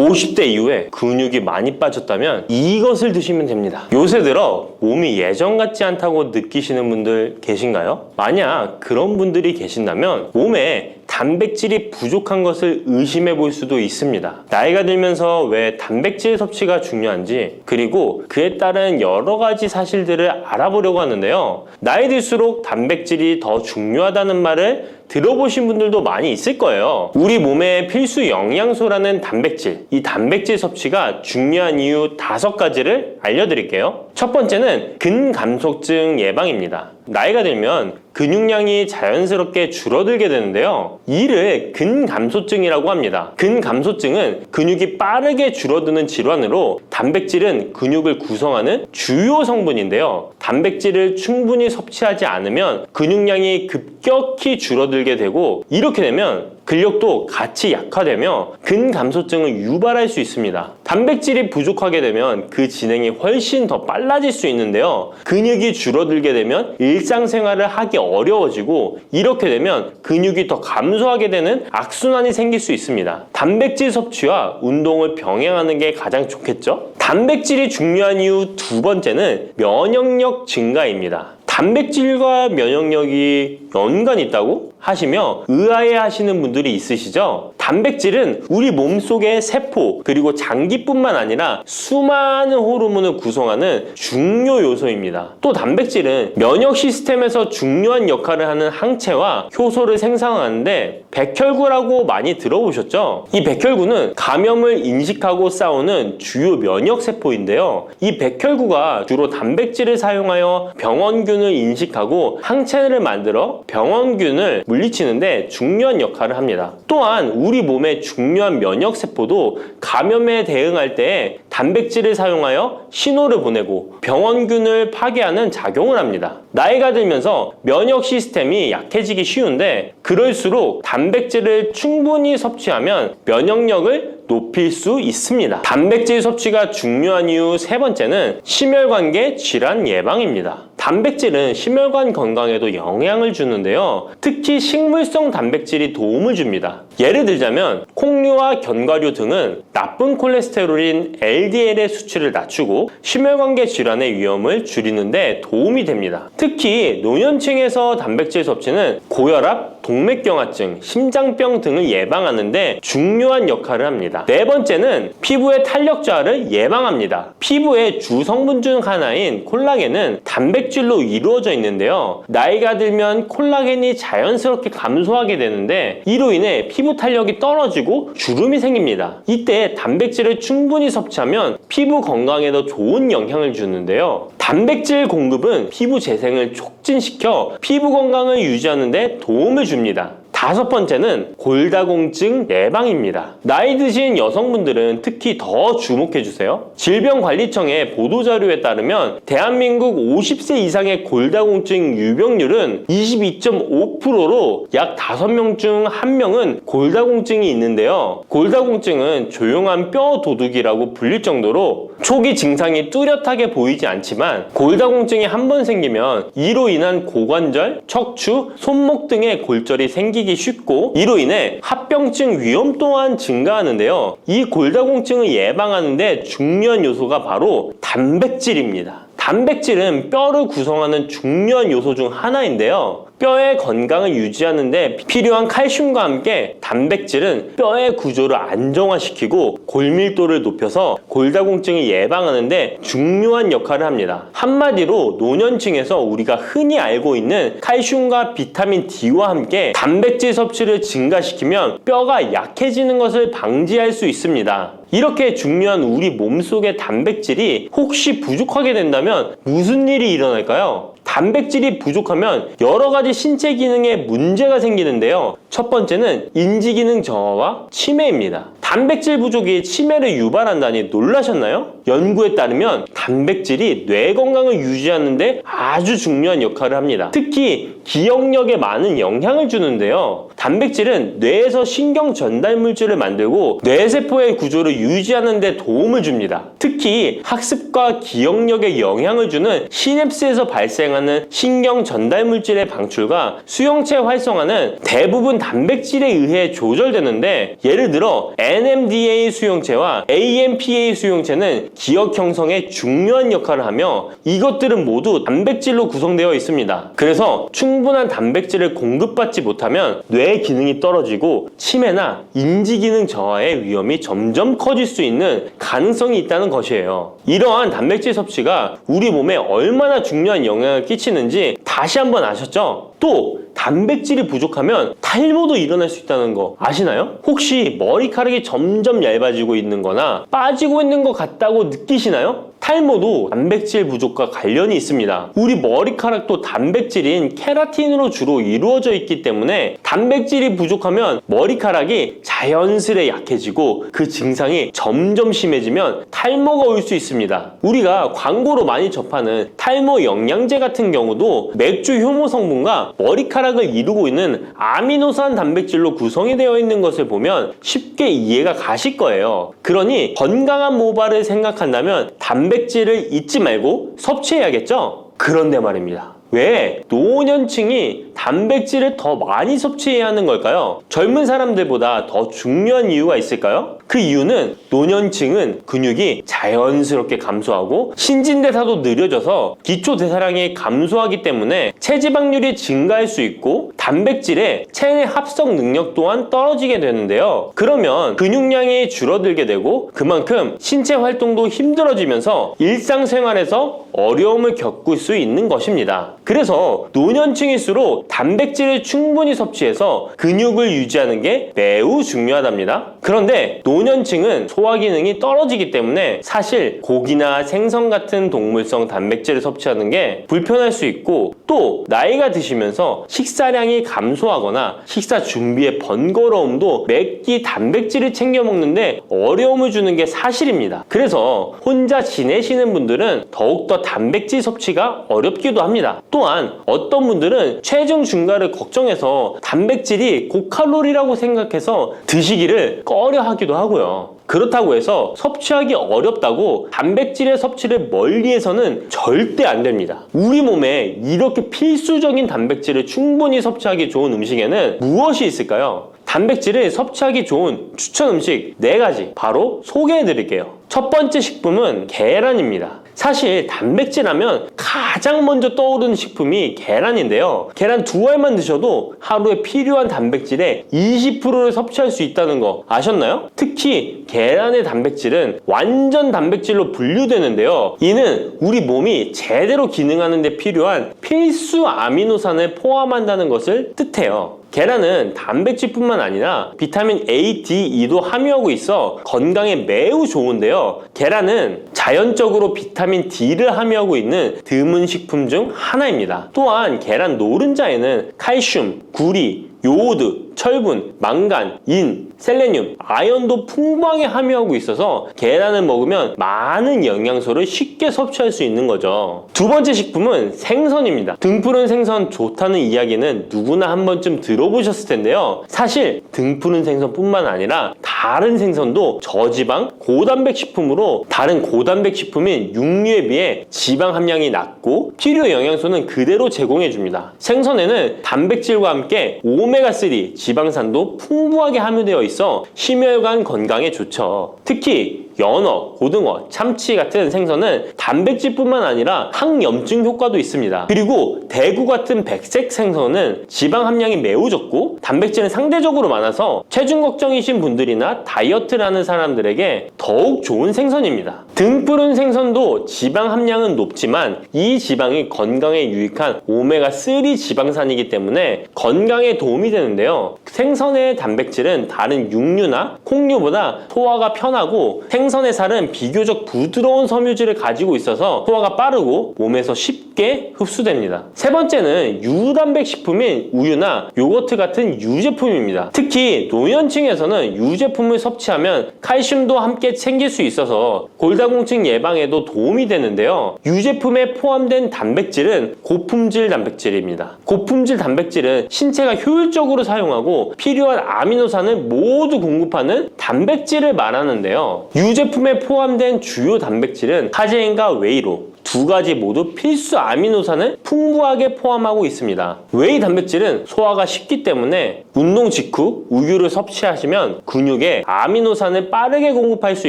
50대 이후에 근육이 많이 빠졌다면 이것을 드시면 됩니다. 요새 들어 몸이 예전 같지 않다고 느끼시는 분들 계신가요? 만약 그런 분들이 계신다면 몸에 단백질이 부족한 것을 의심해 볼 수도 있습니다. 나이가 들면서 왜 단백질 섭취가 중요한지, 그리고 그에 따른 여러 가지 사실들을 알아보려고 하는데요. 나이 들수록 단백질이 더 중요하다는 말을 들어보신 분들도 많이 있을 거예요. 우리 몸의 필수 영양소라는 단백질, 이 단백질 섭취가 중요한 이유 5가지를 알려드릴게요. 첫 번째는 근감소증 예방입니다. 나이가 들면 근육량이 자연스럽게 줄어들게 되는데요. 이를 근감소증이라고 합니다. 근감소증은 근육이 빠르게 줄어드는 질환으로 단백질은 근육을 구성하는 주요 성분인데요. 단백질을 충분히 섭취하지 않으면 근육량이 급격히 줄어들게 되고, 이렇게 되면 근력도 같이 약화되며 근감소증을 유발할 수 있습니다. 단백질이 부족하게 되면 그 진행이 훨씬 더 빨라질 수 있는데요. 근육이 줄어들게 되면 일상생활을 하기 어려워지고, 이렇게 되면 근육이 더 감소하게 되는 악순환이 생길 수 있습니다. 단백질 섭취와 운동을 병행하는 게 가장 좋겠죠? 단백질이 중요한 이유 2번째는 면역력 증가입니다. 단백질과 면역력이 연관이 있다고 하시며 의아해 하시는 분들이 있으시죠? 단백질은 우리 몸속의 세포 그리고 장기뿐만 아니라 수많은 호르몬을 구성하는 중요 요소입니다. 또 단백질은 면역 시스템에서 중요한 역할을 하는 항체와 효소를 생성하는데 백혈구라고 많이 들어보셨죠? 이 백혈구는 감염을 인식하고 싸우는 주요 면역 세포인데요. 이 백혈구가 주로 단백질을 사용하여 병원균을 인식하고 항체를 만들어 병원균을 물리치는데 중요한 역할을 합니다. 또한 우리 몸의 중요한 면역 세포도 감염에 대응할 때 단백질을 사용하여 신호를 보내고 병원균을 파괴하는 작용을 합니다. 나이가 들면서 면역 시스템이 약해지기 쉬운데, 그럴수록 단백질을 충분히 섭취하면 면역력을 높일 수 있습니다. 단백질 섭취가 중요한 이유 3번째는 심혈관계 질환 예방입니다. 단백질은 심혈관 건강에도 영향을 주는데요. 특히 식물성 단백질이 도움을 줍니다. 예를 들자면 콩류와 견과류 등은 나쁜 콜레스테롤인 LDL의 수치를 낮추고 심혈관계 질환의 위험을 줄이는데 도움이 됩니다. 특히 노년층에서 단백질 섭취는 고혈압, 동맥경화증, 심장병 등을 예방하는 데 중요한 역할을 합니다. 4번째는 피부의 탄력 저하를 예방합니다. 피부의 주 성분 중 하나인 콜라겐은 단백질로 이루어져 있는데요. 나이가 들면 콜라겐이 자연스럽게 감소하게 되는데, 이로 인해 피부 탄력이 떨어지고 주름이 생깁니다. 이때 단백질을 충분히 섭취하면 피부 건강에도 좋은 영향을 주는데요. 단백질 공급은 피부 재생을 촉진시켜 피부 건강을 유지하는 데 도움을 줍니다. 5번째는 골다공증 예방입니다. 나이 드신 여성분들은 특히 더 주목해주세요. 질병관리청의 보도자료에 따르면 대한민국 50세 이상의 골다공증 유병률은 22.5%로 약 5명 중 1명은 골다공증이 있는데요. 골다공증은 조용한 뼈 도둑이라고 불릴 정도로 초기 증상이 뚜렷하게 보이지 않지만, 골다공증이 한 번 생기면 이로 인한 고관절, 척추, 손목 등의 골절이 생기기 쉽고, 이로 인해 합병증 위험 또한 증가하는데요. 이 골다공증을 예방하는 데 중요한 요소가 바로 단백질입니다. 단백질은 뼈를 구성하는 중요한 요소 중 하나인데요. 뼈의 건강을 유지하는 데 필요한 칼슘과 함께 단백질은 뼈의 구조를 안정화시키고 골밀도를 높여서 골다공증을 예방하는 데 중요한 역할을 합니다. 한마디로 노년층에서 우리가 흔히 알고 있는 칼슘과 비타민 D와 함께 단백질 섭취를 증가시키면 뼈가 약해지는 것을 방지할 수 있습니다. 이렇게 중요한 우리 몸속의 단백질이 혹시 부족하게 된다면 무슨 일이 일어날까요? 단백질이 부족하면 여러 가지 신체 기능에 문제가 생기는데요. 첫 번째는 인지 기능 저하와 치매입니다. 단백질 부족이 치매를 유발한다니 놀라셨나요? 연구에 따르면 단백질이 뇌 건강을 유지하는 데 아주 중요한 역할을 합니다. 특히 기억력에 많은 영향을 주는데요. 단백질은 뇌에서 신경 전달 물질을 만들고 뇌세포의 구조를 유지하는 데 도움을 줍니다. 특히 학습과 기억력에 영향을 주는 시냅스에서 발생하는 신경 전달 물질의 방출과 수용체 활성화는 대부분 단백질에 의해 조절되는데, 예를 들어 NMDA 수용체와 AMPA 수용체는 기억 형성에 중요한 역할을 하며 이것들은 모두 단백질로 구성되어 있습니다. 그래서 충분한 단백질을 공급받지 못하면 뇌 기능이 떨어지고 치매나 인지 기능 저하의 위험이 점점 커질 수 있는 가능성이 있다는 것이에요. 이러한 단백질 섭취가 우리 몸에 얼마나 중요한 영향을 끼치는지 다시 한번 아셨죠? 또 단백질이 부족하면 탈모도 일어날 수 있다는 거 아시나요? 혹시 머리카락이 점점 얇아지고 있는 거나 빠지고 있는 것 같다고 느끼시나요? 탈모도 단백질 부족과 관련이 있습니다. 우리 머리카락도 단백질인 케라틴으로 주로 이루어져 있기 때문에 단백질이 부족하면 머리카락이 자연스레 약해지고 그 증상이 점점 심해지면 탈모가 올 수 있습니다. 우리가 광고로 많이 접하는 탈모 영양제 같은 경우도 맥주 효모 성분과 머리카락을 이루고 있는 아미노산 단백질로 구성이 되어 있는 것을 보면 쉽게 이해가 가실 거예요. 그러니 건강한 모발을 생각한다면 단백질을 잊지 말고 섭취해야겠죠? 그런데 말입니다. 왜 노년층이 단백질을 더 많이 섭취해야 하는 걸까요? 젊은 사람들보다 더 중요한 이유가 있을까요? 그 이유는 노년층은 근육이 자연스럽게 감소하고 신진대사도 느려져서 기초대사량이 감소하기 때문에 체지방률이 증가할 수 있고 단백질의 체내 합성 능력 또한 떨어지게 되는데요. 그러면 근육량이 줄어들게 되고 그만큼 신체 활동도 힘들어지면서 일상생활에서 어려움을 겪을 수 있는 것입니다. 그래서 노년층일수록 단백질을 충분히 섭취해서 근육을 유지하는 게 매우 중요하답니다. 그런데 노년층은 소화 기능이 떨어지기 때문에 사실 고기나 생선 같은 동물성 단백질을 섭취하는 게 불편할 수 있고 또 나이가 드시면서 식사량이 감소하거나 식사 준비의 번거로움도 매 끼 단백질을 챙겨 먹는데 어려움을 주는 게 사실입니다. 그래서 혼자 지내시는 분들은 더욱더 단백질 섭취가 어렵기도 합니다. 또한 어떤 분들은 체중 증가를 걱정해서 단백질이 고칼로리라고 생각해서 드시기를 꺼려 하기도 하고요. 그렇다고 해서 섭취하기 어렵다고 단백질의 섭취를 멀리해서는 절대 안 됩니다. 우리 몸에 이렇게 필수적인 단백질을 충분히 섭취하기 좋은 음식에는 무엇이 있을까요? 단백질을 섭취하기 좋은 추천 음식 4가지 바로 소개해 드릴게요. 첫 번째 식품은 계란입니다. 사실 단백질 하면 가장 먼저 떠오르는 식품이 계란인데요. 계란 2알만 드셔도 하루에 필요한 단백질의 20%를 섭취할 수 있다는 거 아셨나요? 특히 계란의 단백질은 완전 단백질로 분류되는데요. 이는 우리 몸이 제대로 기능하는 데 필요한 필수 아미노산을 포함한다는 것을 뜻해요. 계란은 단백질뿐만 아니라 비타민 A, D, E도 함유하고 있어 건강에 매우 좋은데요. 계란은 자연적으로 비타민 D를 함유하고 있는 드문 식품 중 하나입니다. 또한 계란 노른자에는 칼슘, 구리, 요오드, 철분, 망간, 인, 셀레늄, 아연도 풍부하게 함유하고 있어서 계란을 먹으면 많은 영양소를 쉽게 섭취할 수 있는 거죠. 두 번째 식품은 생선입니다. 등푸른 생선 좋다는 이야기는 누구나 한 번쯤 들어보셨을 텐데요. 사실 등푸른 생선뿐만 아니라 다른 생선도 저지방, 고단백 식품으로 다른 고단백 식품인 육류에 비해 지방 함량이 낮고 필요 영양소는 그대로 제공해줍니다. 생선에는 단백질과 함께 오메가3 지방산도 풍부하게 함유되어 있어 심혈관 건강에 좋죠. 특히 연어, 고등어, 참치 같은 생선은 단백질뿐만 아니라 항염증 효과도 있습니다. 그리고 대구 같은 백색 생선은 지방 함량이 매우 적고 단백질은 상대적으로 많아서 체중 걱정이신 분들이나 다이어트를 하는 사람들에게 더욱 좋은 생선입니다. 등푸른 생선도 지방 함량은 높지만 이 지방이 건강에 유익한 오메가3 지방산이기 때문에 건강에 도움이 되는데요. 생선의 단백질은 다른 육류나 콩류보다 소화가 편하고 생선의 살은 비교적 부드러운 섬유질을 가지고 있어서 소화가 빠르고 몸에서 쉽게 흡수됩니다. 세 번째는 유단백 식품인 우유나 요거트 같은 유제품입니다. 특히 노년층에서는 유제품을 섭취하면 칼슘도 함께 챙길 수 있어서 골다공증 예방에도 도움이 되는데요. 유제품에 포함된 단백질은 고품질 단백질입니다. 고품질 단백질은 신체가 효율적으로 사용하고 필요한 아미노산을 모두 공급하는 단백질을 말하는데요. 유제품에 포함된 주요 단백질은 카제인과 웨이로 2가지 모두 필수 아미노산을 풍부하게 포함하고 있습니다. 웨이 단백질은 소화가 쉽기 때문에 운동 직후 우유를 섭취하시면 근육에 아미노산을 빠르게 공급할 수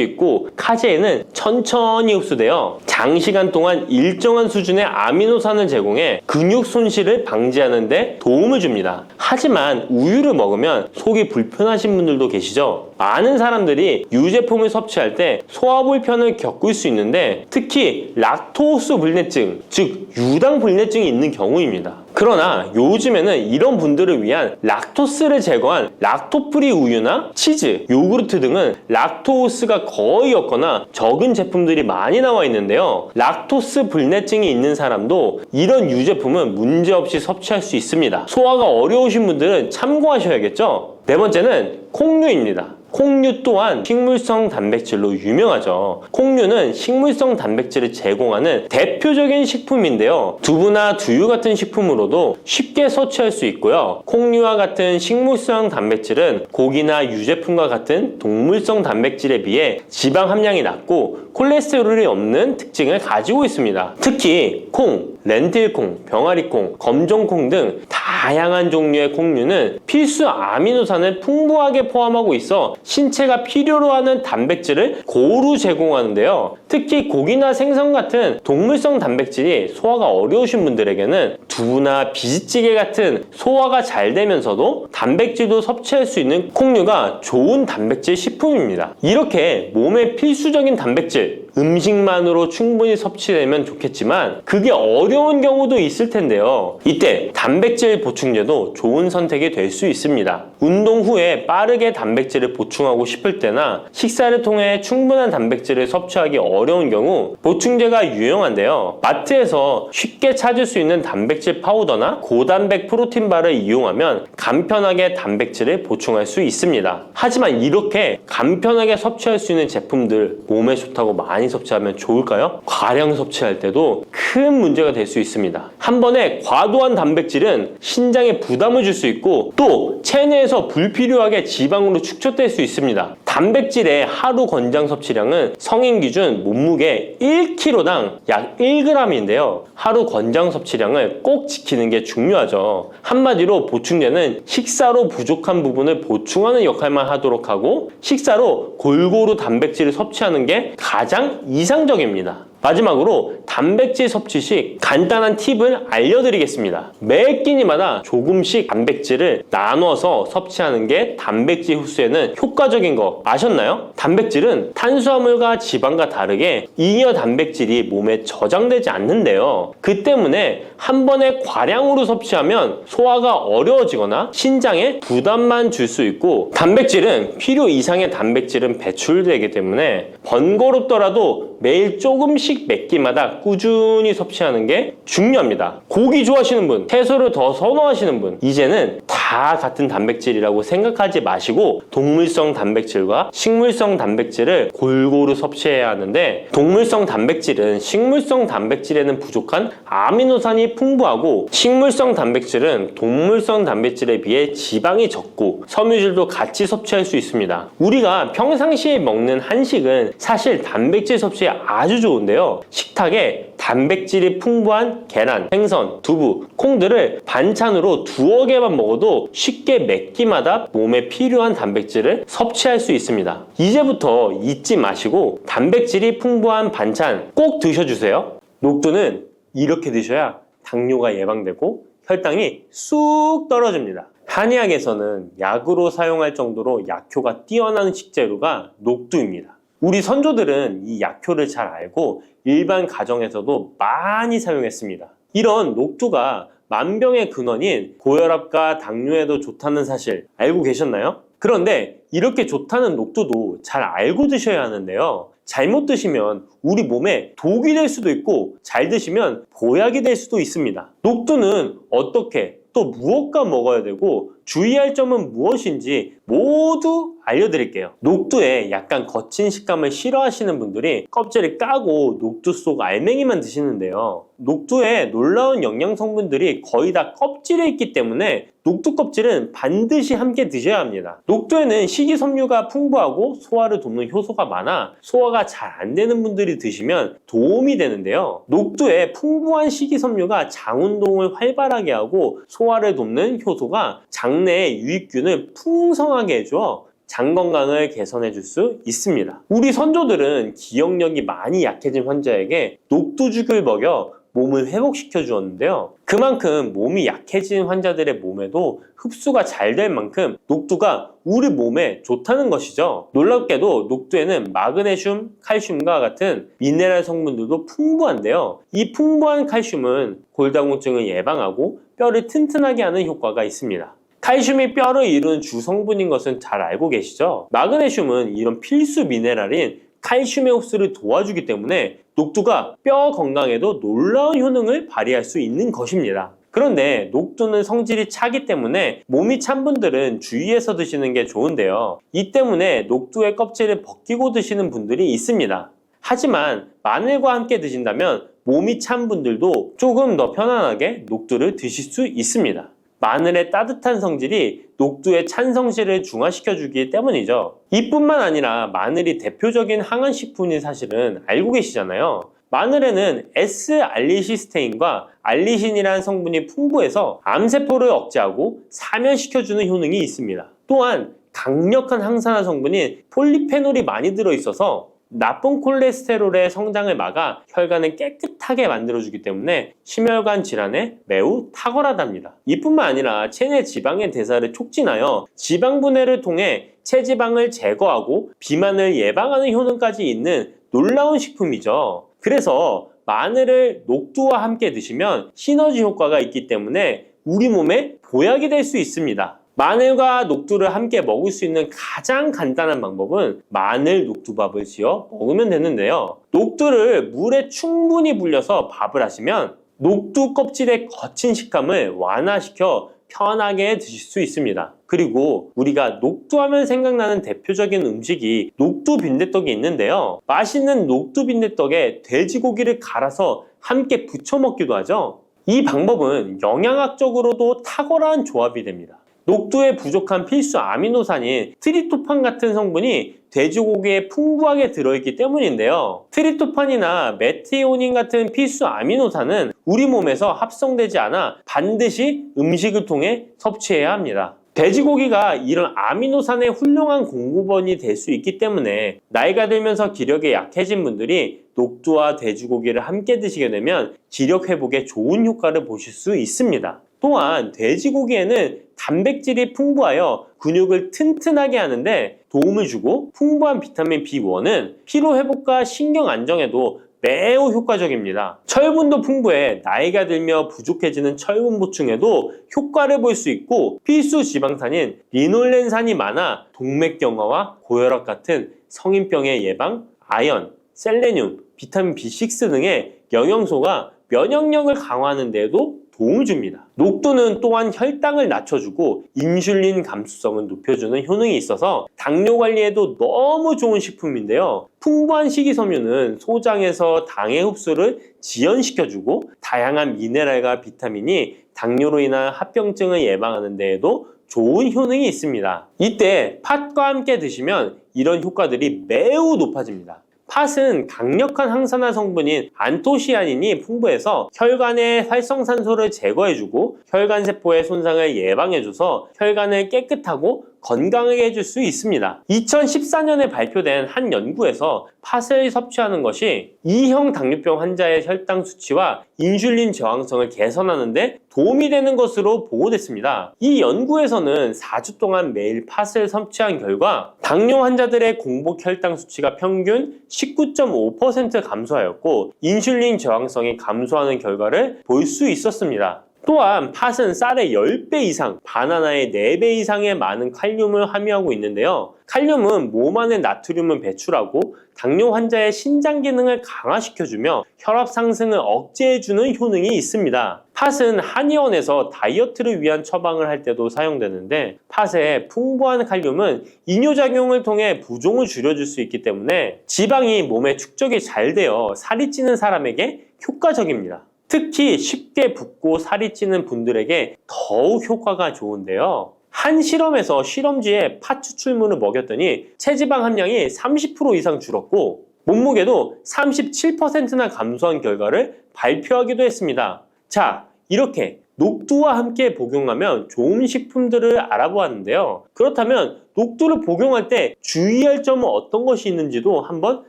있고 카제인은 천천히 흡수되어 장시간 동안 일정한 수준의 아미노산을 제공해 근육 손실을 방지하는 데 도움을 줍니다. 하지만 우유를 먹으면 속이 불편하신 분들도 계시죠? 많은 사람들이 유제품을 섭취할 때 소화 불편을 겪을 수 있는데 특히 락토스 불내증, 즉 유당 불내증이 있는 경우입니다. 그러나 요즘에는 이런 분들을 위한 락토스를 제거한 락토프리 우유나 치즈, 요구르트 등은 락토스가 거의 없거나 적은 제품들이 많이 나와 있는데요. 락토스 불내증이 있는 사람도 이런 유제품은 문제없이 섭취할 수 있습니다. 소화가 어려우신 분들은 참고하셔야겠죠? 네 번째는 콩류입니다. 콩류 또한 식물성 단백질로 유명하죠. 콩류는 식물성 단백질을 제공하는 대표적인 식품인데요. 두부나 두유 같은 식품으로도 쉽게 섭취할 수 있고요. 콩류와 같은 식물성 단백질은 고기나 유제품과 같은 동물성 단백질에 비해 지방 함량이 낮고 콜레스테롤이 없는 특징을 가지고 있습니다. 특히 콩, 렌틸콩, 병아리콩, 검정콩 등 다양한 종류의 콩류는 필수 아미노산을 풍부하게 포함하고 있어 신체가 필요로 하는 단백질을 고루 제공하는데요. 특히 고기나 생선 같은 동물성 단백질이 소화가 어려우신 분들에게는 두부나 비지찌개 같은 소화가 잘 되면서도 단백질도 섭취할 수 있는 콩류가 좋은 단백질 식품입니다. 이렇게 몸에 필수적인 단백질, 음식만으로 충분히 섭취되면 좋겠지만 그게 어려운 경우도 있을 텐데요. 이때 단백질 보충제도 좋은 선택이 될 수 있습니다. 운동 후에 빠르게 단백질을 보충하고 싶을 때나 식사를 통해 충분한 단백질을 섭취하기 어려운 경우 보충제가 유용한데요. 마트에서 쉽게 찾을 수 있는 단백질 파우더나 고단백 프로틴바를 이용하면 간편하게 단백질을 보충할 수 있습니다. 하지만 이렇게 간편하게 섭취할 수 있는 제품들 몸에 좋다고 많이 섭취하면 좋을까요? 과량 섭취할 때도 큰 문제가 될 수 있습니다. 한 번에 과도한 단백질은 신장에 부담을 줄 수 있고 또 체내에서 불필요하게 지방으로 축적될 수 있습니다. 단백질의 하루 권장 섭취량은 성인 기준 몸무게 1kg당 약 1g인데요. 하루 권장 섭취량을 꼭 지키는 게 중요하죠. 한마디로 보충제는 식사로 부족한 부분을 보충하는 역할만 하도록 하고 식사로 골고루 단백질을 섭취하는 게 가장 이상적입니다. 마지막으로 단백질 섭취 시 간단한 팁을 알려드리겠습니다. 매 끼니마다 조금씩 단백질을 나눠서 섭취하는 게 단백질 흡수에는 효과적인 거 아셨나요? 단백질은 탄수화물과 지방과 다르게 잉여 단백질이 몸에 저장되지 않는데요. 그 때문에 한 번에 과량으로 섭취하면 소화가 어려워지거나 신장에 부담만 줄 수 있고 단백질은 필요 이상의 단백질은 배출되기 때문에 번거롭더라도 매일 조금씩 몇 끼마다 꾸준히 섭취하는 게 중요합니다. 고기 좋아하시는 분, 채소를 더 선호하시는 분, 이제는 다 같은 단백질이라고 생각하지 마시고 동물성 단백질과 식물성 단백질을 골고루 섭취해야 하는데 동물성 단백질은 식물성 단백질에는 부족한 아미노산이 풍부하고 식물성 단백질은 동물성 단백질에 비해 지방이 적고 섬유질도 같이 섭취할 수 있습니다. 우리가 평상시에 먹는 한식은 사실 단백질 섭취에 아주 좋은데요. 식탁에 단백질이 풍부한 계란, 생선, 두부, 콩들을 반찬으로 두어 개만 먹어도 쉽게 몇 끼마다 몸에 필요한 단백질을 섭취할 수 있습니다. 이제부터 잊지 마시고 단백질이 풍부한 반찬 꼭 드셔주세요. 녹두는 이렇게 드셔야 당뇨가 예방되고 혈당이 쑥 떨어집니다. 한의학에서는 약으로 사용할 정도로 약효가 뛰어난 식재료가 녹두입니다. 우리 선조들은 이 약효를 잘 알고 일반 가정에서도 많이 사용했습니다. 이런 녹두가 만병의 근원인 고혈압과 당뇨에도 좋다는 사실 알고 계셨나요? 그런데 이렇게 좋다는 녹두도 잘 알고 드셔야 하는데요. 잘못 드시면 우리 몸에 독이 될 수도 있고 잘 드시면 보약이 될 수도 있습니다. 녹두는 어떻게 또 무엇과 먹어야 되고 주의할 점은 무엇인지 모두 알려드릴게요. 녹두에 약간 거친 식감을 싫어하시는 분들이 껍질을 까고 녹두 속 알맹이만 드시는데요. 녹두에 놀라운 영양 성분들이 거의 다 껍질에 있기 때문에 녹두 껍질은 반드시 함께 드셔야 합니다. 녹두에는 식이섬유가 풍부하고 소화를 돕는 효소가 많아 소화가 잘 안 되는 분들이 드시면 도움이 되는데요. 녹두에 풍부한 식이섬유가 장 운동을 활발하게 하고 소화를 돕는 효소가 장내의 유익균을 풍성하게 해줘 장 건강을 개선해 줄 수 있습니다. 우리 선조들은 기억력이 많이 약해진 환자에게 녹두죽을 먹여 몸을 회복시켜 주었는데요. 그만큼 몸이 약해진 환자들의 몸에도 흡수가 잘 될 만큼 녹두가 우리 몸에 좋다는 것이죠. 놀랍게도 녹두에는 마그네슘, 칼슘과 같은 미네랄 성분들도 풍부한데요. 이 풍부한 칼슘은 골다공증을 예방하고 뼈를 튼튼하게 하는 효과가 있습니다. 칼슘이 뼈를 이루는 주성분인 것은 잘 알고 계시죠? 마그네슘은 이런 필수 미네랄인 칼슘의 흡수를 도와주기 때문에 녹두가 뼈 건강에도 놀라운 효능을 발휘할 수 있는 것입니다. 그런데 녹두는 성질이 차기 때문에 몸이 찬 분들은 주의해서 드시는 게 좋은데요. 이 때문에 녹두의 껍질을 벗기고 드시는 분들이 있습니다. 하지만 마늘과 함께 드신다면 몸이 찬 분들도 조금 더 편안하게 녹두를 드실 수 있습니다. 마늘의 따뜻한 성질이 녹두의 찬 성질을 중화시켜주기 때문이죠. 이뿐만 아니라 마늘이 대표적인 항암식품인 사실은 알고 계시잖아요. 마늘에는 S알리시스테인과 알리신이라는 성분이 풍부해서 암세포를 억제하고 사면시켜주는 효능이 있습니다. 또한 강력한 항산화 성분인 폴리페놀이 많이 들어있어서 나쁜 콜레스테롤의 성장을 막아 혈관을 깨끗하게 만들어주기 때문에 심혈관 질환에 매우 탁월하답니다. 이뿐만 아니라 체내 지방의 대사를 촉진하여 지방 분해를 통해 체지방을 제거하고 비만을 예방하는 효능까지 있는 놀라운 식품이죠. 그래서 마늘을 녹두와 함께 드시면 시너지 효과가 있기 때문에 우리 몸에 보약이 될 수 있습니다. 마늘과 녹두를 함께 먹을 수 있는 가장 간단한 방법은 마늘 녹두밥을 지어 먹으면 되는데요. 녹두를 물에 충분히 불려서 밥을 하시면 녹두 껍질의 거친 식감을 완화시켜 편하게 드실 수 있습니다. 그리고 우리가 녹두하면 생각나는 대표적인 음식이 녹두 빈대떡이 있는데요. 맛있는 녹두 빈대떡에 돼지고기를 갈아서 함께 부쳐 먹기도 하죠. 이 방법은 영양학적으로도 탁월한 조합이 됩니다. 녹두에 부족한 필수 아미노산인 트립토판 같은 성분이 돼지고기에 풍부하게 들어있기 때문인데요. 트립토판이나 메티오닌 같은 필수 아미노산은 우리 몸에서 합성되지 않아 반드시 음식을 통해 섭취해야 합니다. 돼지고기가 이런 아미노산의 훌륭한 공급원이 될 수 있기 때문에 나이가 들면서 기력이 약해진 분들이 녹두와 돼지고기를 함께 드시게 되면 기력 회복에 좋은 효과를 보실 수 있습니다. 또한 돼지고기에는 단백질이 풍부하여 근육을 튼튼하게 하는데 도움을 주고 풍부한 비타민 B1은 피로 회복과 신경 안정에도 매우 효과적입니다. 철분도 풍부해 나이가 들며 부족해지는 철분 보충에도 효과를 볼 수 있고 필수 지방산인 리놀렌산이 많아 동맥경화와 고혈압 같은 성인병의 예방, 아연, 셀레늄, 비타민 B6 등의 영양소가 면역력을 강화하는 데에도 도움을 줍니다. 녹두는 또한 혈당을 낮춰주고 인슐린 감수성을 높여주는 효능이 있어서 당뇨 관리에도 너무 좋은 식품인데요. 풍부한 식이섬유는 소장에서 당의 흡수를 지연시켜주고 다양한 미네랄과 비타민이 당뇨로 인한 합병증을 예방하는 데에도 좋은 효능이 있습니다. 이때 팥과 함께 드시면 이런 효과들이 매우 높아집니다. 팥은 강력한 항산화 성분인 안토시아닌이 풍부해서 혈관의 활성산소를 제거해주고 혈관세포의 손상을 예방해줘서 혈관을 깨끗하고 건강하게 해줄 수 있습니다. 2014년에 발표된 한 연구에서 팥을 섭취하는 것이 2형 당뇨병 환자의 혈당 수치와 인슐린 저항성을 개선하는 데 도움이 되는 것으로 보고됐습니다. 이 연구에서는 4주 동안 매일 팥을 섭취한 결과 당뇨 환자들의 공복 혈당 수치가 평균 19.5% 감소하였고 인슐린 저항성이 감소하는 결과를 볼 수 있었습니다. 또한 팥은 쌀의 10배 이상, 바나나의 4배 이상의 많은 칼륨을 함유하고 있는데요. 칼륨은 몸 안에 나트륨을 배출하고 당뇨 환자의 신장 기능을 강화시켜주며 혈압 상승을 억제해주는 효능이 있습니다. 팥은 한의원에서 다이어트를 위한 처방을 할 때도 사용되는데 팥의 풍부한 칼륨은 이뇨작용을 통해 부종을 줄여줄 수 있기 때문에 지방이 몸에 축적이 잘 되어 살이 찌는 사람에게 효과적입니다. 특히 쉽게 붓고 살이 찌는 분들에게 더욱 효과가 좋은데요. 한 실험에서 실험쥐에 팥 추출물을 먹였더니 체지방 함량이 30% 이상 줄었고 몸무게도 37%나 감소한 결과를 발표하기도 했습니다. 자, 이렇게 녹두와 함께 복용하면 좋은 식품들을 알아보았는데요. 그렇다면 녹두를 복용할 때 주의할 점은 어떤 것이 있는지도 한번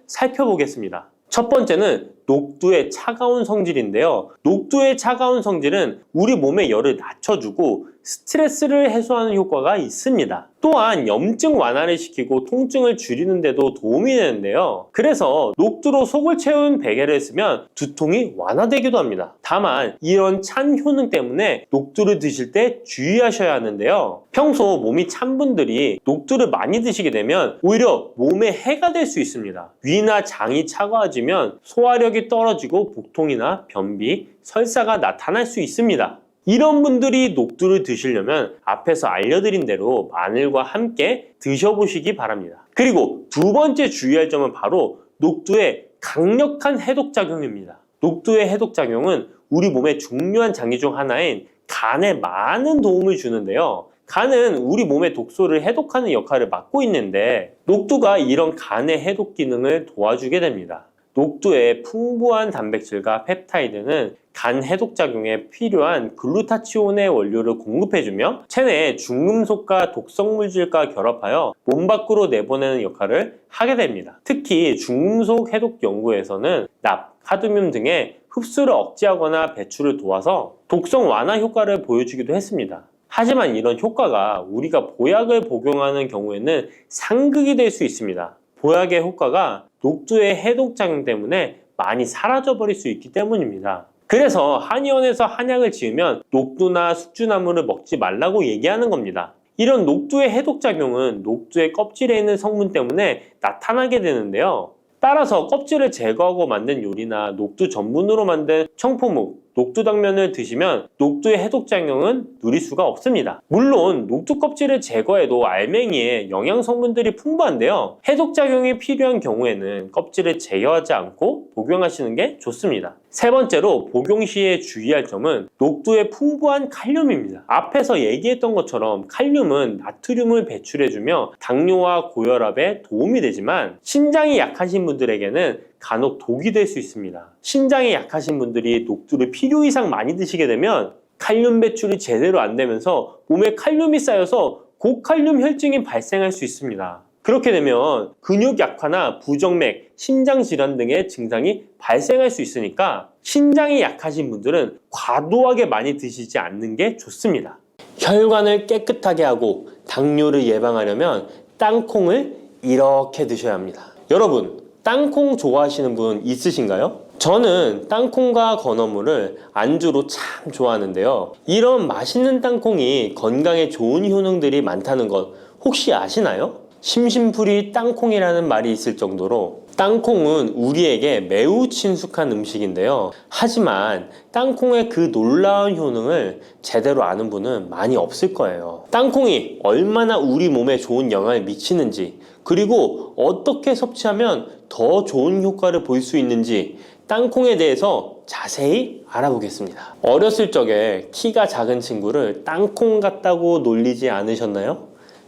살펴보겠습니다. 첫 번째는 녹두의 차가운 성질인데요. 녹두의 차가운 성질은 우리 몸의 열을 낮춰주고 스트레스를 해소하는 효과가 있습니다. 또한 염증 완화를 시키고 통증을 줄이는 데도 도움이 되는데요. 그래서 녹두로 속을 채운 베개를 쓰면 두통이 완화되기도 합니다. 다만 이런 찬 효능 때문에 녹두를 드실 때 주의하셔야 하는데요. 평소 몸이 찬 분들이 녹두를 많이 드시게 되면 오히려 몸에 해가 될 수 있습니다. 위나 장이 차가워지면 소화력이 떨어지고 복통이나 변비, 설사가 나타날 수 있습니다. 이런 분들이 녹두를 드시려면 앞에서 알려드린 대로 마늘과 함께 드셔보시기 바랍니다. 그리고 두 번째 주의할 점은 바로 녹두의 강력한 해독작용입니다. 녹두의 해독작용은 우리 몸의 중요한 장기 중 하나인 간에 많은 도움을 주는데요. 간은 우리 몸의 독소를 해독하는 역할을 맡고 있는데 녹두가 이런 간의 해독 기능을 도와주게 됩니다. 녹두의 풍부한 단백질과 펩타이드는 간 해독작용에 필요한 글루타치온의 원료를 공급해주며 체내의 중금속과 독성물질과 결합하여 몸 밖으로 내보내는 역할을 하게 됩니다. 특히 중금속 해독 연구에서는 납, 카드뮴 등의 흡수를 억제하거나 배출을 도와서 독성 완화 효과를 보여주기도 했습니다. 하지만 이런 효과가 우리가 보약을 복용하는 경우에는 상극이 될 수 있습니다. 보약의 효과가 녹두의 해독작용 때문에 많이 사라져버릴 수 있기 때문입니다. 그래서 한의원에서 한약을 지으면 녹두나 숙주나물을 먹지 말라고 얘기하는 겁니다. 이런 녹두의 해독작용은 녹두의 껍질에 있는 성분 때문에 나타나게 되는데요. 따라서 껍질을 제거하고 만든 요리나 녹두 전분으로 만든 청포묵, 녹두당면을 드시면 녹두의 해독작용은 누릴 수가 없습니다. 물론 녹두 껍질을 제거해도 알맹이에 영양 성분들이 풍부한데요. 해독작용이 필요한 경우에는 껍질을 제거하지 않고 복용하시는 게 좋습니다. 세 번째로 복용 시에 주의할 점은 녹두의 풍부한 칼륨입니다. 앞에서 얘기했던 것처럼 칼륨은 나트륨을 배출해주며 당뇨와 고혈압에 도움이 되지만 신장이 약하신 분들에게는 간혹 독이 될 수 있습니다. 신장이 약하신 분들이 녹두를 필요 이상 많이 드시게 되면 칼륨 배출이 제대로 안 되면서 몸에 칼륨이 쌓여서 고칼륨 혈증이 발생할 수 있습니다. 그렇게 되면 근육 약화나 부정맥, 심장 질환 등의 증상이 발생할 수 있으니까 신장이 약하신 분들은 과도하게 많이 드시지 않는 게 좋습니다. 혈관을 깨끗하게 하고 당뇨를 예방하려면 땅콩을 이렇게 드셔야 합니다. 여러분, 땅콩 좋아하시는 분 있으신가요? 저는 땅콩과 건어물을 안주로 참 좋아하는데요. 이런 맛있는 땅콩이 건강에 좋은 효능들이 많다는 것 혹시 아시나요? 심심풀이 땅콩이라는 말이 있을 정도로 땅콩은 우리에게 매우 친숙한 음식인데요. 하지만 땅콩의 그 놀라운 효능을 제대로 아는 분은 많이 없을 거예요. 땅콩이 얼마나 우리 몸에 좋은 영향을 미치는지, 그리고 어떻게 섭취하면 더 좋은 효과를 볼 수 있는지 땅콩에 대해서 자세히 알아보겠습니다. 어렸을 적에 키가 작은 친구를 땅콩 같다고 놀리지 않으셨나요?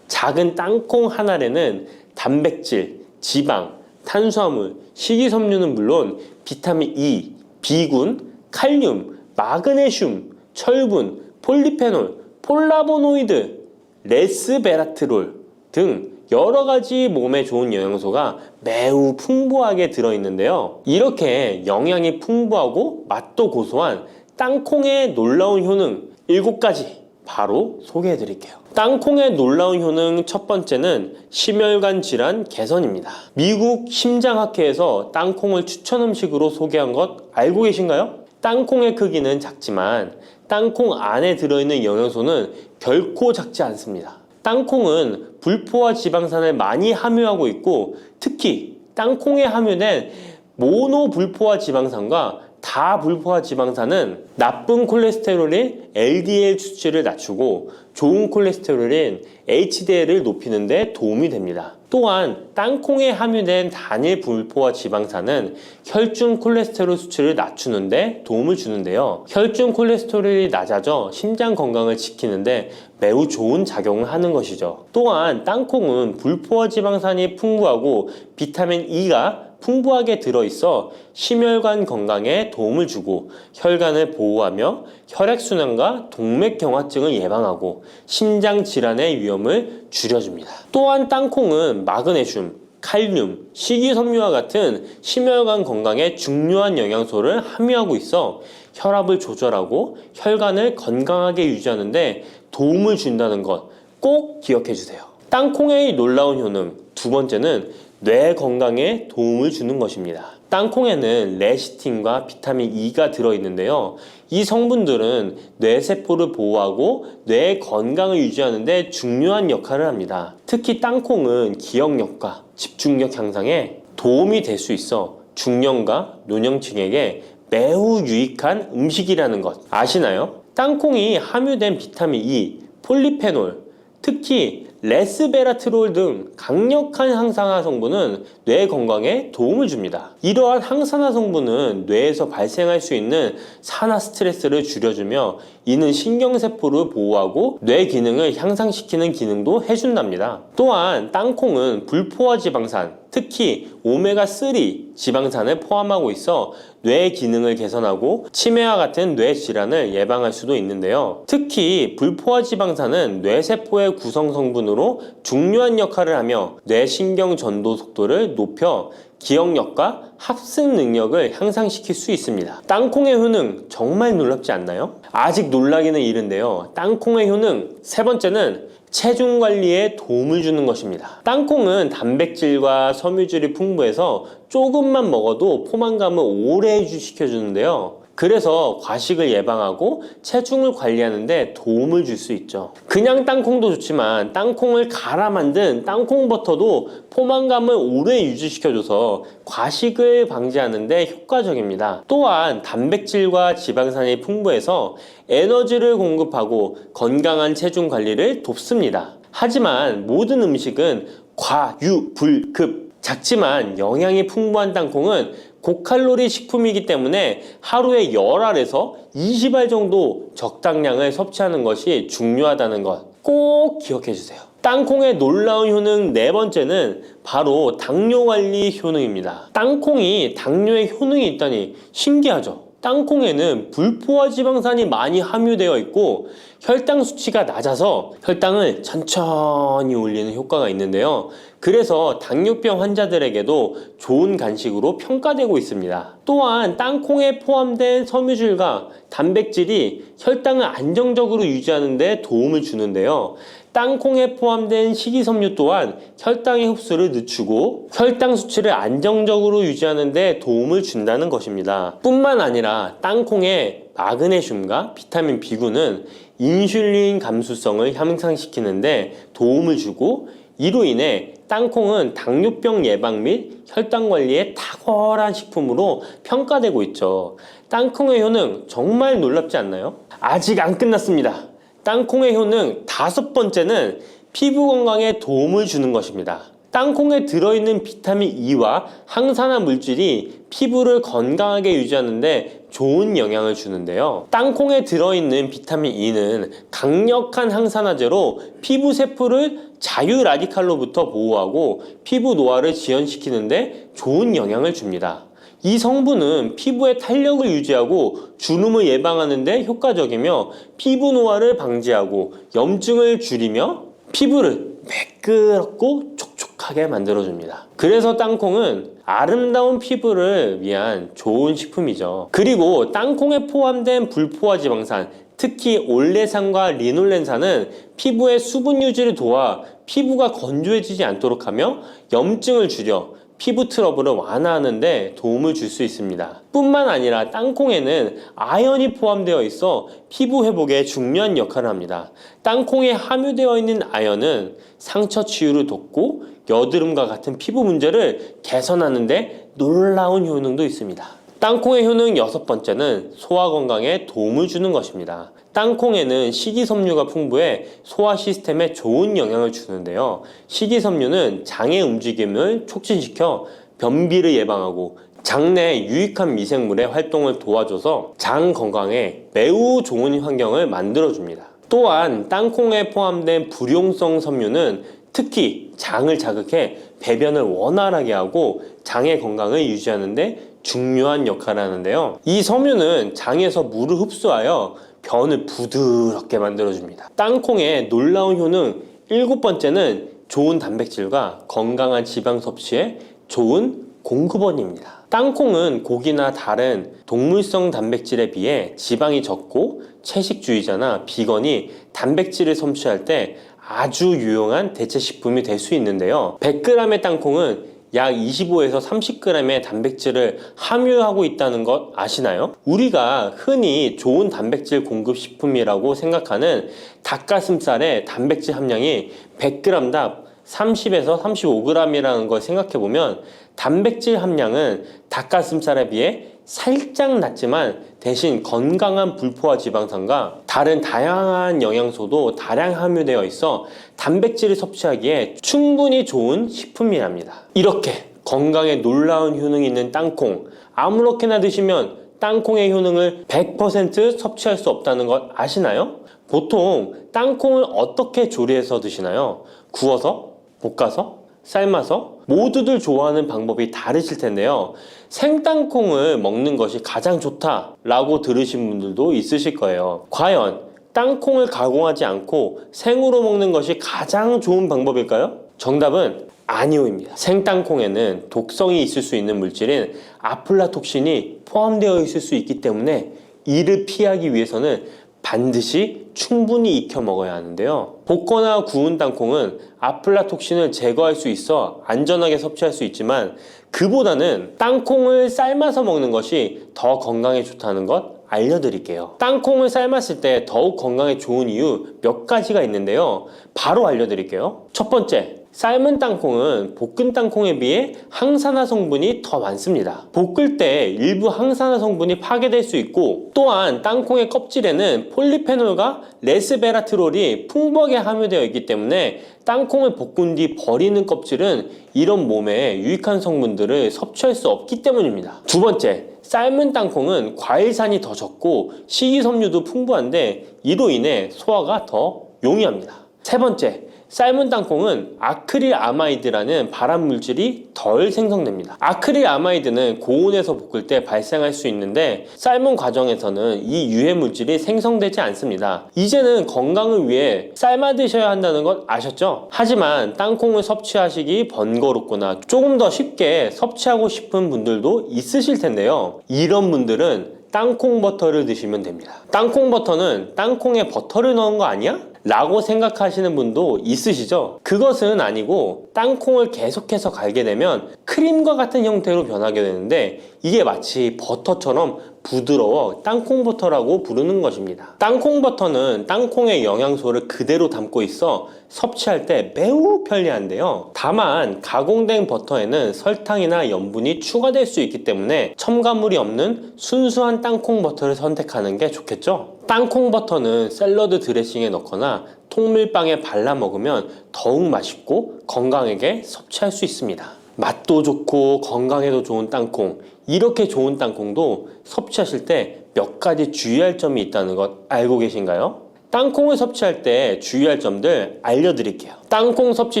작은 땅콩 한 알에는 단백질, 지방, 탄수화물, 식이섬유는 물론 비타민 E, B군, 칼륨, 마그네슘, 철분, 폴리페놀, 폴라보노이드, 레스베라트롤 등 여러 가지 몸에 좋은 영양소가 매우 풍부하게 들어있는데요. 이렇게 영양이 풍부하고 맛도 고소한 땅콩의 놀라운 효능 7가지 바로 소개해 드릴게요. 땅콩의 놀라운 효능 첫 번째는 심혈관 질환 개선입니다. 미국 심장학회에서 땅콩을 추천 음식으로 소개한 것 알고 계신가요? 땅콩의 크기는 작지만 땅콩 안에 들어있는 영양소는 결코 작지 않습니다. 땅콩은 불포화 지방산을 많이 함유하고 있고 특히 땅콩에 함유된 모노불포화 지방산과 다불포화 지방산은 나쁜 콜레스테롤인 LDL 수치를 낮추고 좋은 콜레스테롤인 HDL을 높이는 데 도움이 됩니다. 또한 땅콩에 함유된 단일 불포화 지방산은 혈중 콜레스테롤 수치를 낮추는데 도움을 주는데요. 혈중 콜레스테롤이 낮아져 심장 건강을 지키는데 매우 좋은 작용을 하는 것이죠. 또한 땅콩은 불포화 지방산이 풍부하고 비타민 E가 풍부하게 들어있어 심혈관 건강에 도움을 주고 혈관을 보호하며 혈액순환과 동맥경화증을 예방하고 심장 질환의 위험을 줄여줍니다. 또한 땅콩은 마그네슘, 칼륨, 식이섬유와 같은 심혈관 건강에 중요한 영양소를 함유하고 있어 혈압을 조절하고 혈관을 건강하게 유지하는 데 도움을 준다는 것 꼭 기억해 주세요. 땅콩의 놀라운 효능 두 번째는 뇌 건강에 도움을 주는 것입니다. 땅콩에는 레시틴과 비타민 E가 들어있는데요. 이 성분들은 뇌세포를 보호하고 뇌 건강을 유지하는 데 중요한 역할을 합니다. 특히 땅콩은 기억력과 집중력 향상에 도움이 될 수 있어 중년과 노년층에게 매우 유익한 음식이라는 것 아시나요? 땅콩이 함유된 비타민 E, 폴리페놀, 특히 레스베라트롤 등 강력한 항산화 성분은 뇌 건강에 도움을 줍니다. 이러한 항산화 성분은 뇌에서 발생할 수 있는 산화 스트레스를 줄여주며 이는 신경세포를 보호하고 뇌 기능을 향상시키는 기능도 해준답니다. 또한 땅콩은 불포화 지방산, 특히 오메가3 지방산을 포함하고 있어 뇌 기능을 개선하고 치매와 같은 뇌 질환을 예방할 수도 있는데요. 특히 불포화 지방산은 뇌세포의 구성 성분으로 중요한 역할을 하며 뇌신경 전도 속도를 높여 기억력과 합승 능력을 향상시킬 수 있습니다. 땅콩의 효능 정말 놀랍지 않나요? 아직 놀라기는 이른데요. 땅콩의 효능 세 번째는 체중 관리에 도움을 주는 것입니다. 땅콩은 단백질과 섬유질이 풍부해서 조금만 먹어도 포만감을 오래 유지시켜주는데요. 그래서 과식을 예방하고 체중을 관리하는 데 도움을 줄 수 있죠. 그냥 땅콩도 좋지만 땅콩을 갈아 만든 땅콩버터도 포만감을 오래 유지시켜줘서 과식을 방지하는 데 효과적입니다. 또한 단백질과 지방산이 풍부해서 에너지를 공급하고 건강한 체중 관리를 돕습니다. 하지만 모든 음식은 과유불급 작지만 영양이 풍부한 땅콩은 고칼로리 식품이기 때문에 하루에 10알에서 20알 정도 적당량을 섭취하는 것이 중요하다는 것 꼭 기억해 주세요. 땅콩의 놀라운 효능 네 번째는 바로 당뇨 관리 효능입니다. 땅콩이 당뇨에 효능이 있다니 신기하죠? 땅콩에는 불포화 지방산이 많이 함유되어 있고 혈당 수치가 낮아서 혈당을 천천히 올리는 효과가 있는데요. 그래서 당뇨병 환자들에게도 좋은 간식으로 평가되고 있습니다. 또한 땅콩에 포함된 섬유질과 단백질이 혈당을 안정적으로 유지하는 데 도움을 주는데요. 땅콩에 포함된 식이섬유 또한 혈당의 흡수를 늦추고 혈당 수치를 안정적으로 유지하는 데 도움을 준다는 것입니다. 뿐만 아니라 땅콩의 마그네슘과 비타민 B9는 인슐린 감수성을 향상시키는 데 도움을 주고 이로 인해 땅콩은 당뇨병 예방 및 혈당 관리에 탁월한 식품으로 평가되고 있죠. 땅콩의 효능 정말 놀랍지 않나요? 아직 안 끝났습니다. 땅콩의 효능 다섯 번째는 피부 건강에 도움을 주는 것입니다. 땅콩에 들어있는 비타민 E와 항산화 물질이 피부를 건강하게 유지하는 데 좋은 영향을 주는데요. 땅콩에 들어있는 비타민 E는 강력한 항산화제로 피부 세포를 자유 라디칼로부터 보호하고 피부 노화를 지연시키는 데 좋은 영향을 줍니다. 이 성분은 피부의 탄력을 유지하고 주름을 예방하는 데 효과적이며 피부 노화를 방지하고 염증을 줄이며 피부를 매끄럽고 촉촉하게 만들어줍니다. 그래서 땅콩은 아름다운 피부를 위한 좋은 식품이죠. 그리고 땅콩에 포함된 불포화 지방산, 특히 올레산과 리놀렌산은 피부의 수분 유지를 도와 피부가 건조해지지 않도록 하며 염증을 줄여 피부 트러블을 완화하는 데 도움을 줄 수 있습니다. 뿐만 아니라 땅콩에는 아연이 포함되어 있어 피부 회복에 중요한 역할을 합니다. 땅콩에 함유되어 있는 아연은 상처 치유를 돕고 여드름과 같은 피부 문제를 개선하는 데 놀라운 효능도 있습니다. 땅콩의 효능 6번째는 소화 건강에 도움을 주는 것입니다. 땅콩에는 식이섬유가 풍부해 소화 시스템에 좋은 영향을 주는데요. 식이섬유는 장의 움직임을 촉진시켜 변비를 예방하고 장내 유익한 미생물의 활동을 도와줘서 장 건강에 매우 좋은 환경을 만들어줍니다. 또한 땅콩에 포함된 불용성 섬유는 특히 장을 자극해 배변을 원활하게 하고 장의 건강을 유지하는 데 중요한 역할을 하는데요. 이 섬유는 장에서 물을 흡수하여 변을 부드럽게 만들어줍니다. 땅콩의 놀라운 효능 7번째는 좋은 단백질과 건강한 지방 섭취에 좋은 공급원입니다. 땅콩은 고기나 다른 동물성 단백질에 비해 지방이 적고 채식주의자나 비건이 단백질을 섭취할 때 아주 유용한 대체 식품이 될 수 있는데요. 100g의 땅콩은 약 25에서 30g의 단백질을 함유하고 있다는 것 아시나요? 우리가 흔히 좋은 단백질 공급 식품이라고 생각하는 닭가슴살의 단백질 함량이 100g당 30에서 35g이라는 걸 생각해보면 단백질 함량은 닭가슴살에 비해 살짝 낮지만 대신 건강한 불포화 지방산과 다른 다양한 영양소도 다량 함유되어 있어 단백질을 섭취하기에 충분히 좋은 식품이랍니다. 이렇게 건강에 놀라운 효능이 있는 땅콩, 아무렇게나 드시면 땅콩의 효능을 100% 섭취할 수 없다는 것 아시나요? 보통 땅콩을 어떻게 조리해서 드시나요? 구워서? 볶아서? 삶아서? 모두들 좋아하는 방법이 다르실 텐데요. 생땅콩을 먹는 것이 가장 좋다라고 들으신 분들도 있으실 거예요. 과연 땅콩을 가공하지 않고 생으로 먹는 것이 가장 좋은 방법일까요? 정답은 아니오입니다. 생땅콩에는 독성이 있을 수 있는 물질인 아플라톡신이 포함되어 있을 수 있기 때문에 이를 피하기 위해서는 반드시 충분히 익혀 먹어야 하는데요. 볶거나 구운 땅콩은 아플라톡신을 제거할 수 있어 안전하게 섭취할 수 있지만 그보다는 땅콩을 삶아서 먹는 것이 더 건강에 좋다는 것 알려드릴게요. 땅콩을 삶았을 때 더욱 건강에 좋은 이유 몇 가지가 있는데요. 바로 알려드릴게요. 첫 번째, 삶은 땅콩은 볶은 땅콩에 비해 항산화 성분이 더 많습니다. 볶을 때 일부 항산화 성분이 파괴될 수 있고 또한 땅콩의 껍질에는 폴리페놀과 레스베라트롤이 풍부하게 함유되어 있기 때문에 땅콩을 볶은 뒤 버리는 껍질은 이런 몸에 유익한 성분들을 섭취할 수 없기 때문입니다. 두 번째, 삶은 땅콩은 과일산이 더 적고 식이섬유도 풍부한데 이로 인해 소화가 더 용이합니다. 세 번째, 삶은 땅콩은 아크릴아마이드라는 발암물질이 덜 생성됩니다. 아크릴아마이드는 고온에서 볶을 때 발생할 수 있는데 삶은 과정에서는 이 유해물질이 생성되지 않습니다. 이제는 건강을 위해 삶아 드셔야 한다는 것 아셨죠? 하지만 땅콩을 섭취하시기 번거롭거나 조금 더 쉽게 섭취하고 싶은 분들도 있으실 텐데요. 이런 분들은 땅콩 버터를 드시면 됩니다. 땅콩 버터는 땅콩에 버터를 넣은 거 아니야? 라고 생각하시는 분도 있으시죠? 그것은 아니고 땅콩을 계속해서 갈게 되면 크림과 같은 형태로 변하게 되는데 이게 마치 버터처럼 부드러워 땅콩 버터라고 부르는 것입니다. 땅콩 버터는 땅콩의 영양소를 그대로 담고 있어 섭취할 때 매우 편리한데요. 다만 가공된 버터에는 설탕이나 염분이 추가될 수 있기 때문에 첨가물이 없는 순수한 땅콩 버터를 선택하는 게 좋겠죠? 땅콩 버터는 샐러드 드레싱에 넣거나 통밀빵에 발라 먹으면 더욱 맛있고 건강하게 섭취할 수 있습니다. 맛도 좋고 건강에도 좋은 땅콩, 이렇게 좋은 땅콩도 섭취하실 때 몇 가지 주의할 점이 있다는 것 알고 계신가요? 땅콩을 섭취할 때 주의할 점들 알려드릴게요. 땅콩 섭취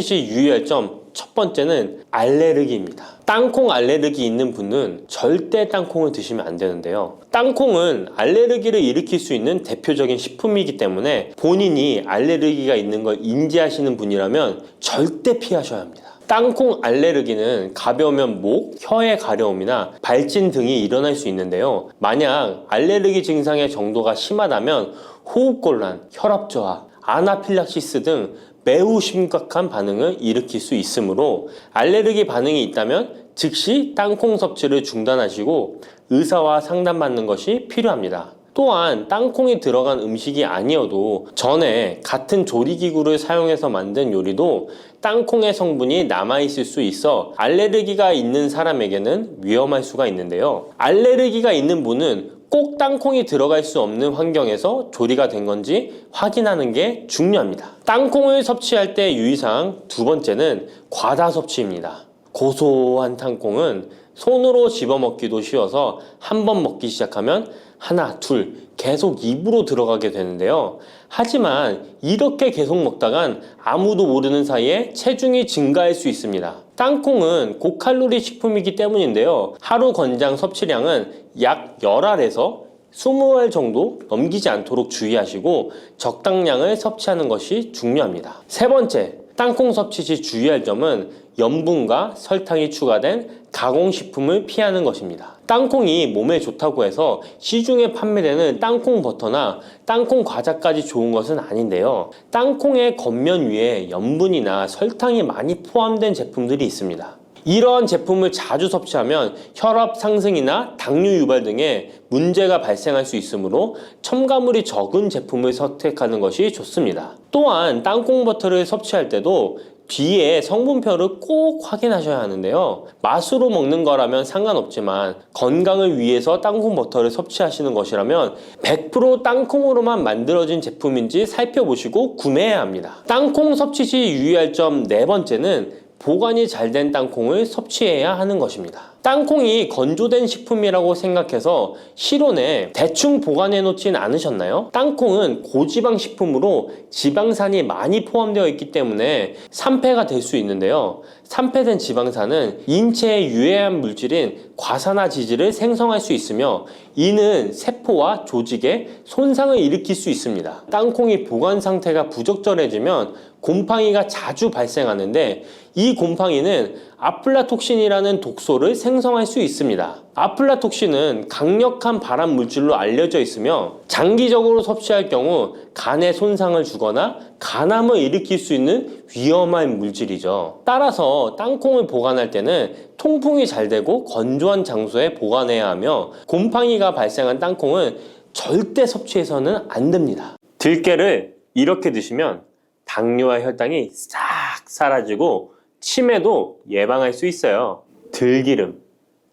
시 유의할 점 첫 번째는 알레르기입니다. 땅콩 알레르기 있는 분은 절대 땅콩을 드시면 안 되는데요. 땅콩은 알레르기를 일으킬 수 있는 대표적인 식품이기 때문에 본인이 알레르기가 있는 걸 인지하시는 분이라면 절대 피하셔야 합니다. 땅콩 알레르기는 가벼우면 목, 혀의 가려움이나 발진 등이 일어날 수 있는데요. 만약 알레르기 증상의 정도가 심하다면 호흡곤란, 혈압저하, 아나필락시스 등 매우 심각한 반응을 일으킬 수 있으므로 알레르기 반응이 있다면 즉시 땅콩 섭취를 중단하시고 의사와 상담받는 것이 필요합니다. 또한 땅콩이 들어간 음식이 아니어도 전에 같은 조리기구를 사용해서 만든 요리도 땅콩의 성분이 남아있을 수 있어 알레르기가 있는 사람에게는 위험할 수가 있는데요. 알레르기가 있는 분은 꼭 땅콩이 들어갈 수 없는 환경에서 조리가 된 건지 확인하는 게 중요합니다. 땅콩을 섭취할 때 유의사항 두 번째는 과다 섭취입니다. 고소한 땅콩은 손으로 집어먹기도 쉬워서 한 번 먹기 시작하면 하나, 둘 계속 입으로 들어가게 되는데요. 하지만 이렇게 계속 먹다간 아무도 모르는 사이에 체중이 증가할 수 있습니다. 땅콩은 고칼로리 식품이기 때문인데요. 하루 권장 섭취량은 약 10알에서 20알 정도 넘기지 않도록 주의하시고 적당량을 섭취하는 것이 중요합니다. 세 번째, 땅콩 섭취 시 주의할 점은 염분과 설탕이 추가된 가공식품을 피하는 것입니다. 땅콩이 몸에 좋다고 해서 시중에 판매되는 땅콩 버터나 땅콩 과자까지 좋은 것은 아닌데요. 땅콩의 겉면 위에 염분이나 설탕이 많이 포함된 제품들이 있습니다. 이러한 제품을 자주 섭취하면 혈압 상승이나 당뇨 유발 등의 문제가 발생할 수 있으므로 첨가물이 적은 제품을 선택하는 것이 좋습니다. 또한 땅콩 버터를 섭취할 때도 뒤에 성분표를 꼭 확인하셔야 하는데요. 맛으로 먹는 거라면 상관없지만 건강을 위해서 땅콩 버터를 섭취하시는 것이라면 100% 땅콩으로만 만들어진 제품인지 살펴보시고 구매해야 합니다. 땅콩 섭취 시 유의할 점 네 번째는 보관이 잘 된 땅콩을 섭취해야 하는 것입니다. 땅콩이 건조된 식품이라고 생각해서 실온에 대충 보관해 놓진 않으셨나요? 땅콩은 고지방 식품으로 지방산이 많이 포함되어 있기 때문에 산패가 될 수 있는데요. 산패된 지방산은 인체에 유해한 물질인 과산화지질을 생성할 수 있으며 이는 세포와 조직에 손상을 일으킬 수 있습니다. 땅콩이 보관 상태가 부적절해지면 곰팡이가 자주 발생하는데 이 곰팡이는 아플라톡신이라는 독소를 생성할 수 있습니다. 아플라톡신은 강력한 발암 물질로 알려져 있으며 장기적으로 섭취할 경우 간에 손상을 주거나 간암을 일으킬 수 있는 위험한 물질이죠. 따라서 땅콩을 보관할 때는 통풍이 잘 되고 건조한 장소에 보관해야 하며 곰팡이가 발생한 땅콩은 절대 섭취해서는 안 됩니다. 들깨를 이렇게 드시면 당뇨와 혈당이 싹 사라지고 치매도 예방할 수 있어요. 들기름.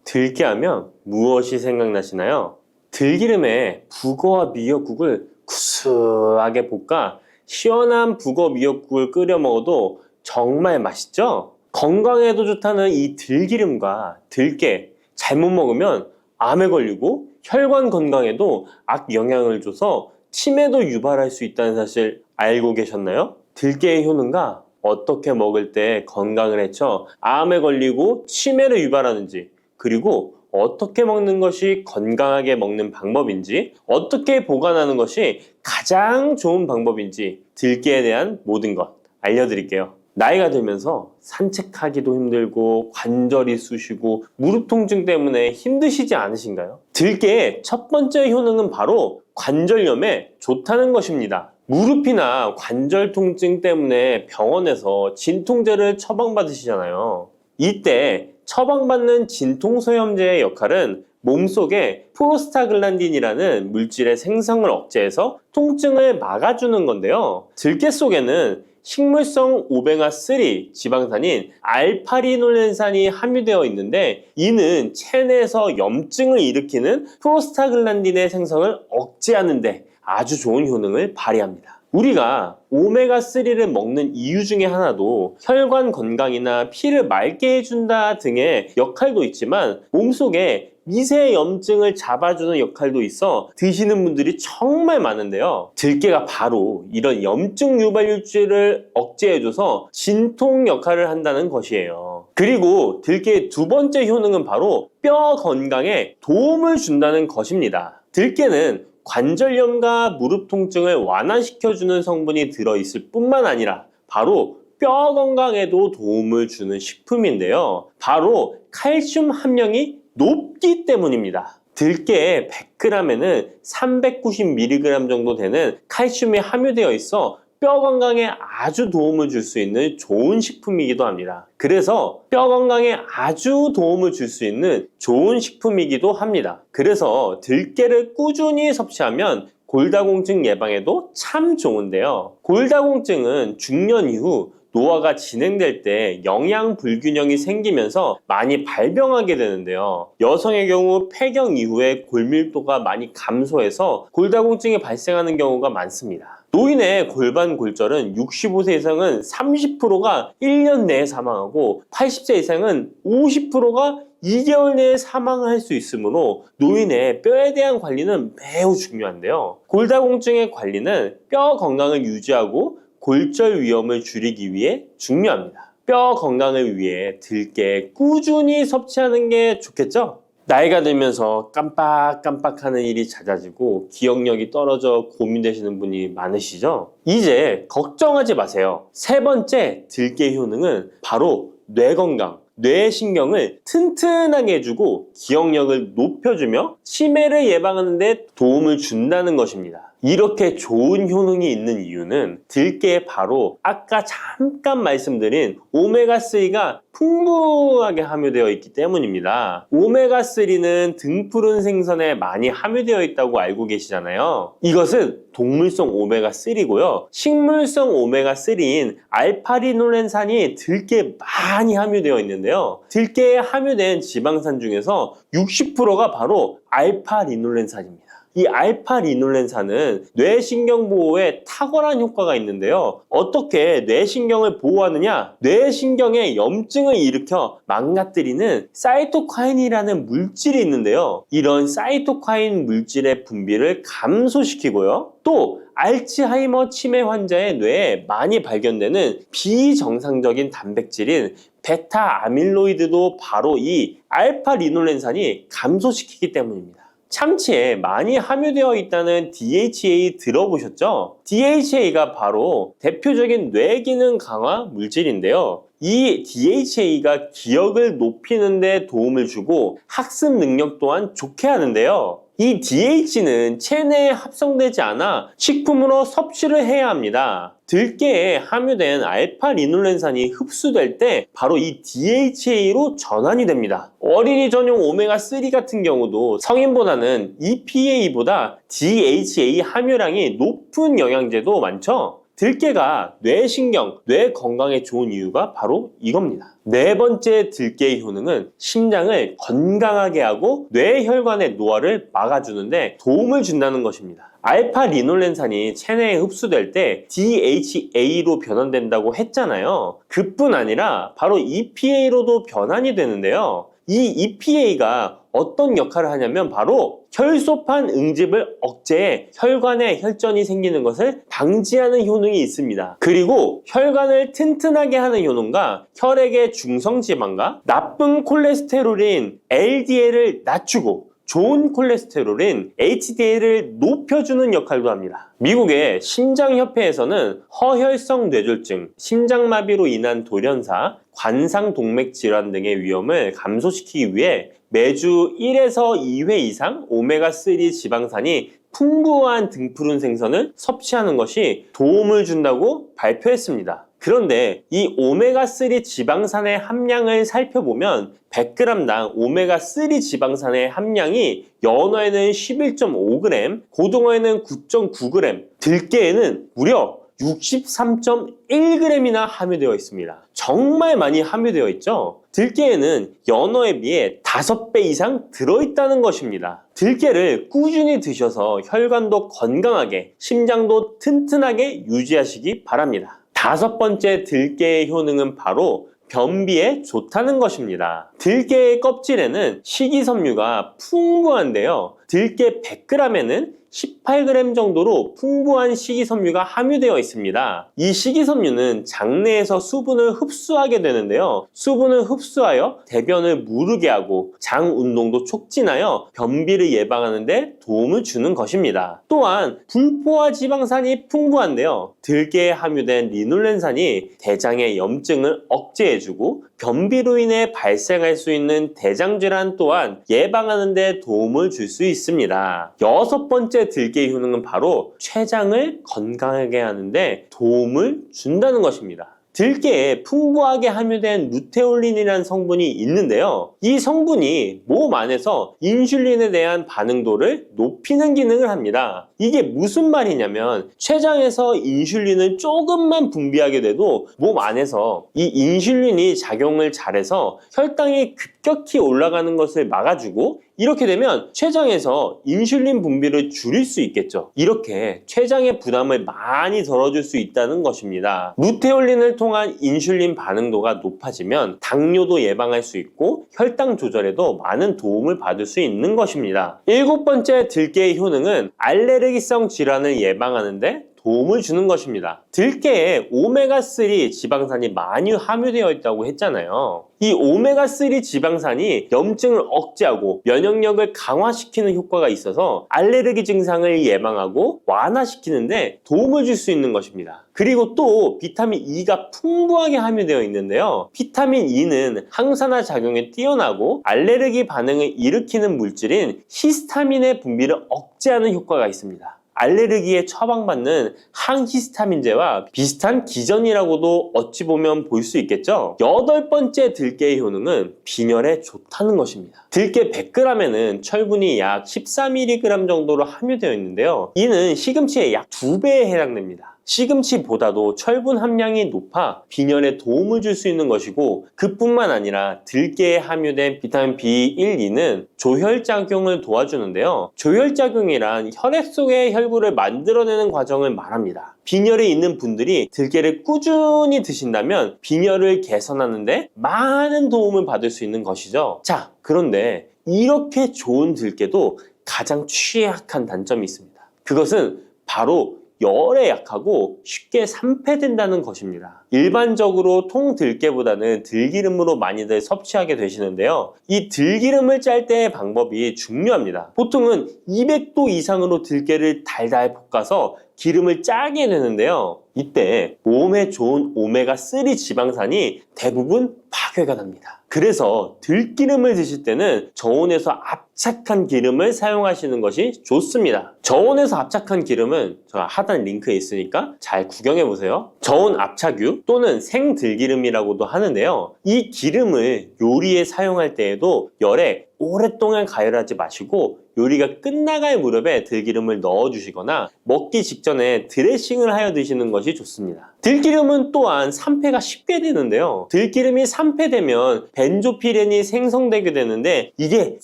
들깨하면 무엇이 생각나시나요? 들기름에 북어와 미역국을 구수하게 볶아 시원한 북어 미역국을 끓여 먹어도 정말 맛있죠? 건강에도 좋다는 이 들기름과 들깨 잘못 먹으면 암에 걸리고 혈관 건강에도 악영향을 줘서 치매도 유발할 수 있다는 사실 알고 계셨나요? 들깨의 효능과 어떻게 먹을 때 건강을 해쳐 암에 걸리고 치매를 유발하는지, 그리고 어떻게 먹는 것이 건강하게 먹는 방법인지, 어떻게 보관하는 것이 가장 좋은 방법인지 들깨에 대한 모든 것 알려드릴게요. 나이가 들면서 산책하기도 힘들고 관절이 쑤시고 무릎 통증 때문에 힘드시지 않으신가요? 들깨의 첫 번째 효능은 바로 관절염에 좋다는 것입니다. 무릎이나 관절 통증 때문에 병원에서 진통제를 처방받으시잖아요. 이때 처방받는 진통소염제의 역할은 몸속에 프로스타글란딘이라는 물질의 생성을 억제해서 통증을 막아주는 건데요. 들깨 속에는 식물성 오메가3 지방산인 알파리놀렌산이 함유되어 있는데 이는 체내에서 염증을 일으키는 프로스타글란딘의 생성을 억제하는 데 아주 좋은 효능을 발휘합니다. 우리가 오메가3를 먹는 이유 중에 하나도 혈관 건강이나 피를 맑게 해준다 등의 역할도 있지만 몸속에 미세 염증을 잡아주는 역할도 있어 드시는 분들이 정말 많은데요. 들깨가 바로 이런 염증 유발물질을 억제해줘서 진통 역할을 한다는 것이에요. 그리고 들깨의 두 번째 효능은 바로 뼈 건강에 도움을 준다는 것입니다. 들깨는 관절염과 무릎 통증을 완화시켜주는 성분이 들어있을 뿐만 아니라 바로 뼈 건강에도 도움을 주는 식품인데요. 바로 칼슘 함량이 높기 때문입니다. 들깨의 100g에는 390mg 정도 되는 칼슘이 함유되어 있어 뼈 건강에 아주 도움을 줄 수 있는 좋은 식품이기도 합니다. 그래서 뼈 건강에 아주 도움을 줄 수 있는 좋은 식품이기도 합니다. 그래서 들깨를 꾸준히 섭취하면 골다공증 예방에도 참 좋은데요. 골다공증은 중년 이후 노화가 진행될 때 영양 불균형이 생기면서 많이 발병하게 되는데요. 여성의 경우 폐경 이후에 골밀도가 많이 감소해서 골다공증이 발생하는 경우가 많습니다. 노인의 골반 골절은 65세 이상은 30%가 1년 내에 사망하고 80세 이상은 50%가 2개월 내에 사망할 수 있으므로 노인의 뼈에 대한 관리는 매우 중요한데요. 골다공증의 관리는 뼈 건강을 유지하고 골절 위험을 줄이기 위해 중요합니다. 뼈 건강을 위해 들깨 꾸준히 섭취하는 게 좋겠죠? 나이가 들면서 깜빡깜빡하는 일이 잦아지고 기억력이 떨어져 고민되시는 분이 많으시죠? 이제 걱정하지 마세요. 세 번째 들깨 효능은 바로 뇌 건강, 뇌신경을 튼튼하게 해주고 기억력을 높여주며 치매를 예방하는 데 도움을 준다는 것입니다. 이렇게 좋은 효능이 있는 이유는 들깨에 바로 아까 잠깐 말씀드린 오메가3가 풍부하게 함유되어 있기 때문입니다. 오메가3는 등푸른 생선에 많이 함유되어 있다고 알고 계시잖아요. 이것은 동물성 오메가3고요. 식물성 오메가3인 알파리놀렌산이 들깨에 많이 함유되어 있는데요. 들깨에 함유된 지방산 중에서 60%가 바로 알파리놀렌산입니다. 이 알파리놀렌산은 뇌신경 보호에 탁월한 효과가 있는데요. 어떻게 뇌신경을 보호하느냐? 뇌신경에 염증을 일으켜 망가뜨리는 사이토카인이라는 물질이 있는데요. 이런 사이토카인 물질의 분비를 감소시키고요. 또 알츠하이머 치매 환자의 뇌에 많이 발견되는 비정상적인 단백질인 베타 아밀로이드도 바로 이 알파리놀렌산이 감소시키기 때문입니다. 참치에 많이 함유되어 있다는 DHA 들어보셨죠? DHA가 바로 대표적인 뇌기능 강화 물질인데요. 이 DHA가 기억을 높이는 데 도움을 주고 학습 능력 또한 좋게 하는데요. 이 DH는 체내에 합성되지 않아 식품으로 섭취를 해야 합니다. 들깨에 함유된 알파리놀렌산이 흡수될 때 바로 이 DHA로 전환이 됩니다. 어린이 전용 오메가3 같은 경우도 성인보다는 EPA보다 DHA 함유량이 높은 영양제도 많죠? 들깨가 뇌신경, 뇌 건강에 좋은 이유가 바로 이겁니다. 네 번째 들깨의 효능은 심장을 건강하게 하고 뇌혈관의 노화를 막아주는데 도움을 준다는 것입니다. 알파리놀렌산이 체내에 흡수될 때 DHA로 변환된다고 했잖아요. 그뿐 아니라 바로 EPA로도 변환이 되는데요. 이 EPA가 어떤 역할을 하냐면 바로 혈소판 응집을 억제해 혈관에 혈전이 생기는 것을 방지하는 효능이 있습니다. 그리고 혈관을 튼튼하게 하는 효능과 혈액의 중성지방과 나쁜 콜레스테롤인 LDL을 낮추고 좋은 콜레스테롤인 HDL을 높여주는 역할도 합니다. 미국의 심장협회에서는 허혈성 뇌졸중, 심장마비로 인한 돌연사, 관상동맥 질환 등의 위험을 감소시키기 위해 매주 1에서 2회 이상 오메가3 지방산이 풍부한 등푸른 생선을 섭취하는 것이 도움을 준다고 발표했습니다. 그런데 이 오메가3 지방산의 함량을 살펴보면 100g당 오메가3 지방산의 함량이 연어에는 11.5g, 고등어에는 9.9g, 들깨에는 무려 63.1g이나 함유되어 있습니다. 정말 많이 함유되어 있죠? 들깨에는 연어에 비해 5배 이상 들어있다는 것입니다. 들깨를 꾸준히 드셔서 혈관도 건강하게, 심장도 튼튼하게 유지하시기 바랍니다. 다섯 번째 들깨의 효능은 바로 변비에 좋다는 것입니다. 들깨의 껍질에는 식이섬유가 풍부한데요. 들깨 100g에는 18g 정도로 풍부한 식이섬유가 함유되어 있습니다. 이 식이섬유는 장내에서 수분을 흡수하게 되는데요. 수분을 흡수하여 대변을 무르게 하고 장 운동도 촉진하여 변비를 예방하는 데 도움을 주는 것입니다. 또한 불포화 지방산이 풍부한데요. 들깨에 함유된 리놀렌산이 대장의 염증을 억제해주고 변비로 인해 발생할 수 있는 대장질환 또한 예방하는 데 도움을 줄 수 있습니다. 6번째 들깨의 효능은 바로 췌장을 건강하게 하는데 도움을 준다는 것입니다. 들깨에 풍부하게 함유된 루테올린이라는 성분이 있는데요. 이 성분이 몸 안에서 인슐린에 대한 반응도를 높이는 기능을 합니다. 이게 무슨 말이냐면 췌장에서 인슐린을 조금만 분비하게 돼도 몸 안에서 이 인슐린이 작용을 잘해서 혈당이 급격히 올라가는 것을 막아주고, 이렇게 되면 췌장에서 인슐린 분비를 줄일 수 있겠죠. 이렇게 췌장의 부담을 많이 덜어줄 수 있다는 것입니다. 루테올린을 통한 인슐린 반응도가 높아지면 당뇨도 예방할 수 있고 혈당 조절에도 많은 도움을 받을 수 있는 것입니다. 7번째 들깨의 효능은 알레르기성 질환을 예방하는데 도움을 주는 것입니다. 들깨에 오메가3 지방산이 많이 함유되어 있다고 했잖아요. 이 오메가3 지방산이 염증을 억제하고 면역력을 강화시키는 효과가 있어서 알레르기 증상을 예방하고 완화시키는데 도움을 줄 수 있는 것입니다. 그리고 또 비타민 E가 풍부하게 함유되어 있는데요. 비타민 E는 항산화 작용에 뛰어나고 알레르기 반응을 일으키는 물질인 히스타민의 분비를 억제하는 효과가 있습니다. 알레르기에 처방받는 항히스타민제와 비슷한 기전이라고도 어찌 보면 볼 수 있겠죠. 8번째 들깨의 효능은 빈혈에 좋다는 것입니다. 들깨 100g에는 철분이 약 14mg 정도로 함유되어 있는데요. 이는 시금치의 약 2배에 해당됩니다. 시금치보다도 철분 함량이 높아 빈혈에 도움을 줄 수 있는 것이고, 그뿐만 아니라 들깨에 함유된 비타민 B1, 2는 조혈작용을 도와주는데요. 조혈작용이란 혈액 속의 혈구를 만들어내는 과정을 말합니다. 빈혈이 있는 분들이 들깨를 꾸준히 드신다면 빈혈을 개선하는데 많은 도움을 받을 수 있는 것이죠. 자, 그런데 이렇게 좋은 들깨도 가장 취약한 단점이 있습니다. 그것은 바로 열에 약하고 쉽게 산패된다는 것입니다. 일반적으로 통들깨보다는 들기름으로 많이들 섭취하게 되시는데요. 이 들기름을 짤 때의 방법이 중요합니다. 보통은 200도 이상으로 들깨를 달달 볶아서 기름을 짜게 되는데요. 이때 몸에 좋은 오메가3 지방산이 대부분 파괴가 됩니다. 그래서 들기름을 드실 때는 저온에서 압착한 기름을 사용하시는 것이 좋습니다. 저온에서 압착한 기름은 제가 하단 링크에 있으니까 잘 구경해 보세요. 저온 압착유 또는 생들기름이라고도 하는데요. 이 기름을 요리에 사용할 때에도 열에 오랫동안 가열하지 마시고 요리가 끝나갈 무렵에 들기름을 넣어주시거나 먹기 직전에 드레싱을 하여 드시는 것이 좋습니다. 들기름은 또한 산패가 쉽게 되는데요. 들기름이 산패되면 벤조피렌이 생성되게 되는데 이게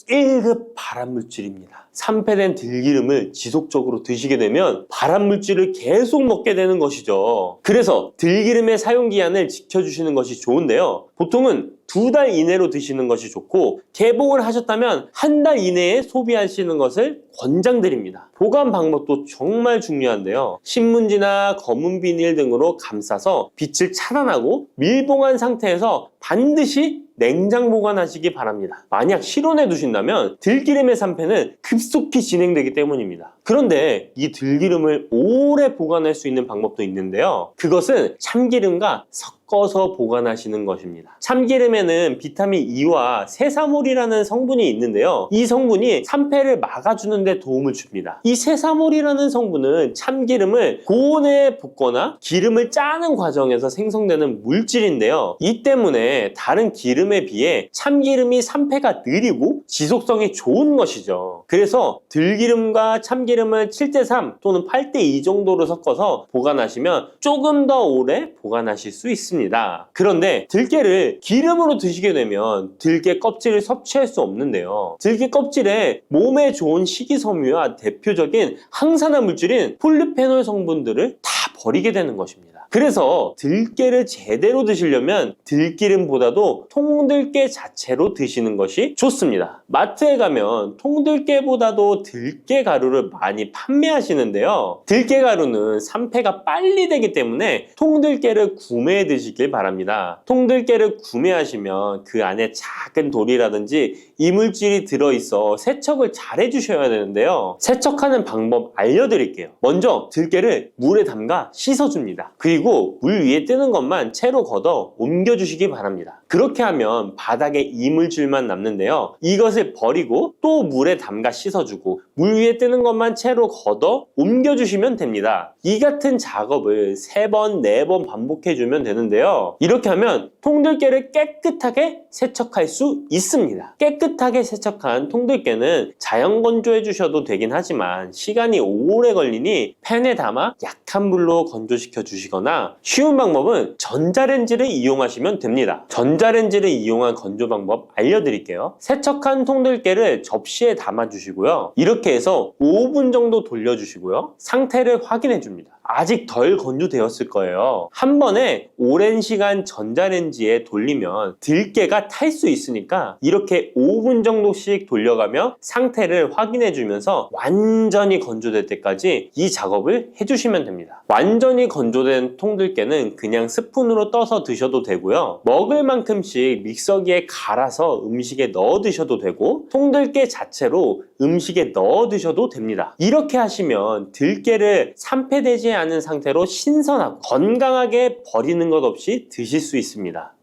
1급 발암물질입니다. 산패된 들기름을 지속적으로 드시게 되면 발암물질을 계속 먹게 되는 것이죠. 그래서 들기름의 사용기한을 지켜주시는 것이 좋은데요. 보통은 2달 이내로 드시는 것이 좋고, 개봉을 하셨다면 1달 이내에 소비하시는 것을 권장드립니다. 보관 방법도 정말 중요한데요. 신문지나 검은 비닐 등으로 감싸서 빛을 차단하고 밀봉한 상태에서 반드시 냉장 보관하시기 바랍니다. 만약 실온에 두신다면 들기름의 산패는 급속히 진행되기 때문입니다. 그런데 이 들기름을 오래 보관할 수 있는 방법도 있는데요. 그것은 참기름과 섞어서 보관하시는 것입니다. 참기름에는 비타민 E와 세사몰이라는 성분이 있는데요. 이 성분이 산패를 막아주는 데 도움을 줍니다. 이 세사몰이라는 성분은 참기름을 고온에 볶거나 기름을 짜는 과정에서 생성되는 물질인데요. 이 때문에 다른 기름에 비해 참기름이 산패가 느리고 지속성이 좋은 것이죠. 그래서 들기름과 참기름을 7:3 또는 8:2 정도로 섞어서 보관하시면 조금 더 오래 보관하실 수 있습니다. 그런데 들깨를 기름으로 드시게 되면 들깨 껍질을 섭취할 수 없는데요. 들깨 껍질에 몸에 좋은 식이섬유와 대표적인 항산화 물질인 폴리페놀 성분들을 다 버리게 되는 것입니다. 그래서 들깨를 제대로 드시려면 들기름보다도 통들깨 자체로 드시는 것이 좋습니다. 마트에 가면 통들깨보다도 들깨 가루를 많이 판매하시는데요. 들깨 가루는 산패가 빨리 되기 때문에 통들깨를 구매해 드시길 바랍니다. 통들깨를 구매하시면 그 안에 작은 돌이라든지 이물질이 들어있어 세척을 잘 해주셔야 되는데요. 세척하는 방법 알려드릴게요. 먼저 들깨를 물에 담가 씻어줍니다. 그리고 물 위에 뜨는 것만 채로 걷어 옮겨주시기 바랍니다. 그렇게 하면 바닥에 이물질만 남는데요. 이것을 버리고 또 물에 담가 씻어주고 물 위에 뜨는 것만 채로 걷어 옮겨주시면 됩니다. 이 같은 작업을 3번, 4번 반복해주면 되는데요. 이렇게 하면 통들깨를 깨끗하게 세척할 수 있습니다. 깨끗하게 세척한 통들깨는 자연 건조해 주셔도 되긴 하지만 시간이 오래 걸리니 팬에 담아 약한 불로 건조시켜 주시거나 쉬운 방법은 전자레인지를 이용하시면 됩니다. 전자레인지를 이용한 건조 방법 알려드릴게요. 세척한 통들깨를 접시에 담아 주시고요. 이렇게 해서 5분 정도 돌려주시고요. 상태를 확인해 줍니다. 아직 덜 건조되었을 거예요. 한 번에 오랜 시간 전자레인지에 돌리면 들깨가 탈 수 있으니까 이렇게 5분 정도씩 돌려가며 상태를 확인해 주면서 완전히 건조될 때까지 이 작업을 해주시면 됩니다. 완전히 건조된 통들깨는 그냥 스푼으로 떠서 드셔도 되고요. 먹을 만큼씩 믹서기에 갈아서 음식에 넣어 드셔도 되고 통들깨 자체로 음식에 넣어 드셔도 됩니다. 이렇게 하시면 들깨를 산패되지 않은 상태로 신선하고 건강하게 버리는 것 없이 드실 수 있습니다.